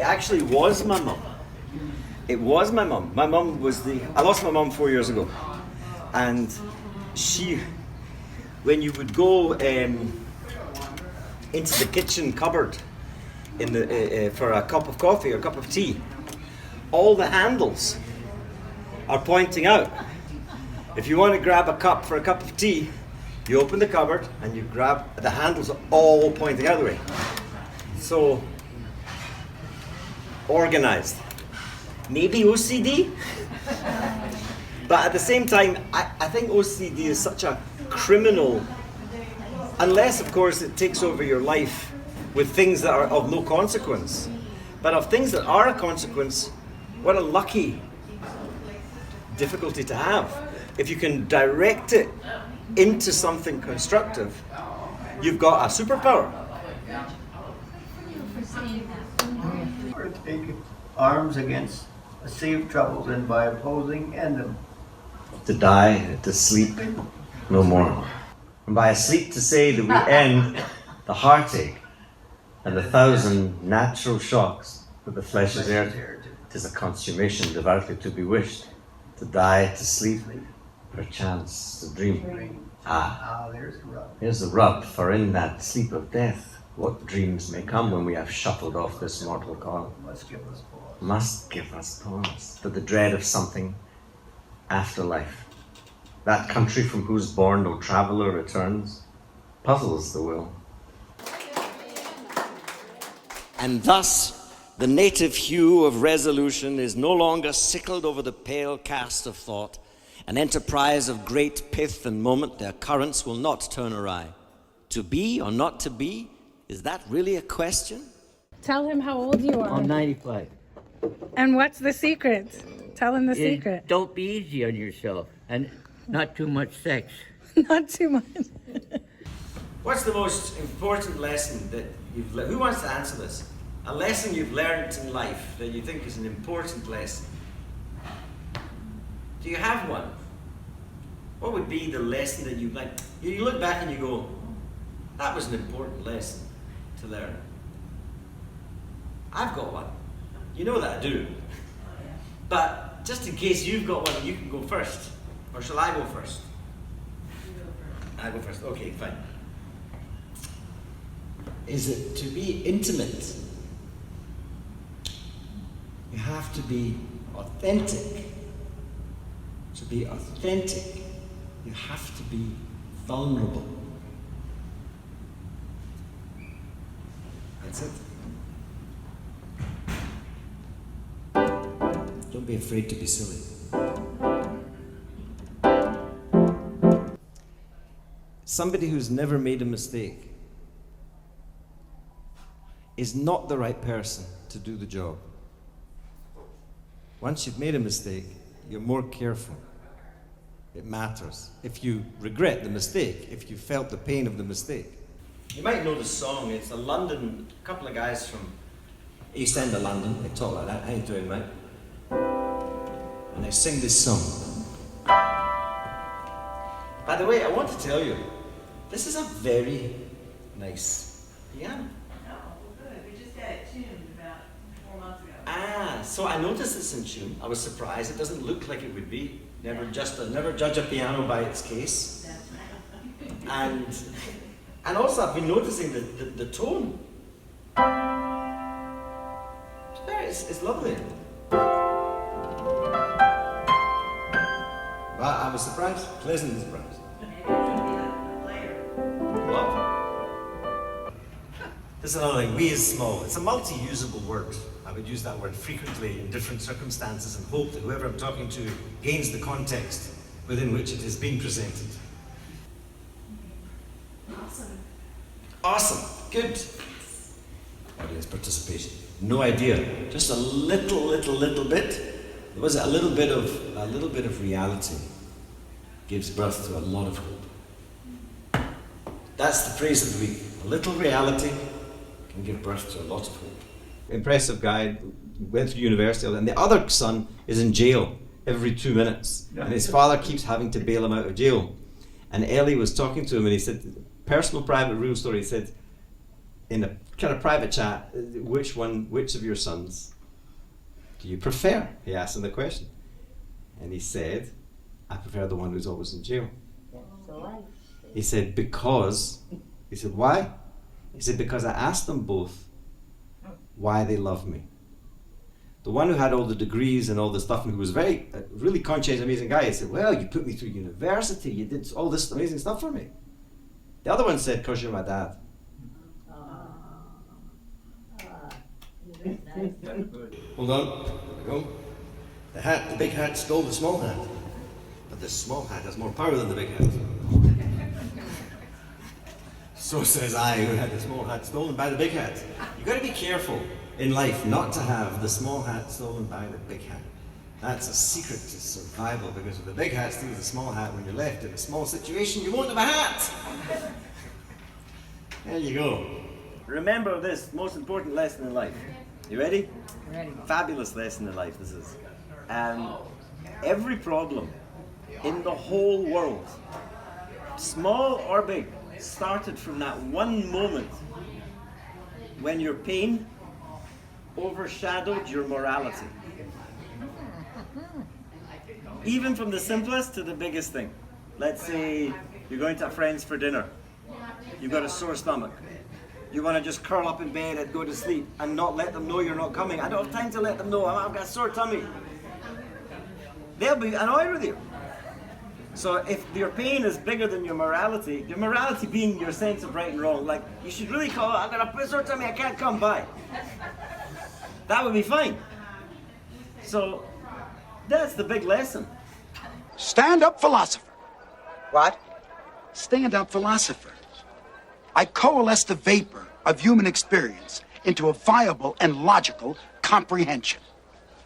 It actually was my mum. It was my mum. My mum was I lost my mum 4 years ago. And when you would go into the kitchen cupboard for a cup of coffee or a cup of tea, all the handles are pointing out. If you want to grab a cup for a cup of tea, you open the cupboard and you grab, the handles are all pointing out the way. So, organized. Maybe OCD? But at the same time, I think OCD is such a criminal, unless of course it takes over your life with things that are of no consequence. But of things that are a consequence, what a lucky difficulty to have. If you can direct it into something constructive, you've got a superpower. Or take arms against a sea of troubles, and by opposing end them. To die, to sleep, no more. And by sleep to say that we end the heartache and the 1,000 natural shocks that the flesh is heir to. 'Tis a consummation devoutly to be wished. To die, to sleep, perchance to dream. There's the rub. Here's the rub, for in that sleep of death, what dreams may come when we have shuffled off this mortal coil. Must give us pause. Must give us pause for the dread of something after life. That country from whose bourne no traveller returns puzzles the will. And thus, the native hue of resolution is no longer sickled over the pale cast of thought. An enterprise of great pith and moment, their currents will not turn awry. To be or not to be, is that really a question? Tell him how old you are. I'm 95. And what's the secret? Tell him the secret. Don't be easy on yourself, and not too much sex. Not too much. What's the most important lesson that you've learned? Who wants to answer this? A lesson you've learned in life that you think is an important lesson. Do you have one? What would be the lesson that you'd like? You look back and you go, that was an important lesson to learn. I've got one. You know that I do. But just in case you've got one, you can go first. Or shall I go first? You go first. I go first. Okay, fine. Is it to be intimate? You have to be authentic. To be authentic, you have to be vulnerable. That's it. Don't be afraid to be silly. Somebody who's never made a mistake is not the right person to do the job. Once you've made a mistake, you're more careful. It matters. If you regret the mistake, if you felt the pain of the mistake. You might know the song. It's a couple of guys from East End of London. They talk like that. How you doing, mate? And they sing this song. By the way, I want to tell you, this is a very nice piano. Oh, good. We just got it tuned about 4 months ago. So I noticed it's in tune. I was surprised. It doesn't look like it would be. Never judge a piano by its case. That's right. And also I've been noticing the tone. It's lovely. Well, I was surprised, pleasantly surprised. Maybe it's going to be the player. What? This is another thing. We is small. It's a multi-usable word. I would use that word frequently in different circumstances and hope that whoever I'm talking to gains the context within which it is being presented. Awesome. Awesome. Good. Audience participation. No idea. Just a little bit. There was a little bit of reality gives birth to a lot of hope. That's the phrase of the week. A little reality can give birth to a lot of hope. Impressive guy, went through university, and the other son is in jail every 2 minutes, and his father keeps having to bail him out of jail. And Ellie was talking to him, and he said, personal, private, real story. He said, in a kind of private chat, which of your sons do you prefer? He asked him the question. And he said, I prefer the one who's always in jail. He said, because. He said, why? He said, because I asked them both why they love me. The one who had all the degrees and all the stuff and who was really conscientious, amazing guy, he said, well, you put me through university, you did all this amazing stuff for me. The other one said, because you're my dad. Hold on, there we go. The big hat stole the small hat. But the small hat has more power than the big hat. So says I, who had the small hat stolen by the big hat. You've got to be careful in life not to have the small hat stolen by the big hat. That's a secret to survival, because if the big hat steals the small hat, when you're left in a small situation, you won't have a hat. There you go. Remember this most important lesson in life. You ready? Ready. Fabulous lesson in life this is. Every problem in the whole world, small or big, started from that one moment when your pain overshadowed your morality. Even from the simplest to the biggest thing. Let's say you're going to a friend's for dinner. You've got a sore stomach. You want to just curl up in bed and go to sleep and not let them know you're not coming. I don't have time to let them know. I've got a sore tummy. They'll be annoyed with you. So if your pain is bigger than your morality being your sense of right and wrong, like you should really call, I've got a sore tummy, I can't come by. That would be fine. So that's the big lesson. Stand up philosopher. What? Stand up philosopher. I coalesce the vapor of human experience into a viable and logical comprehension.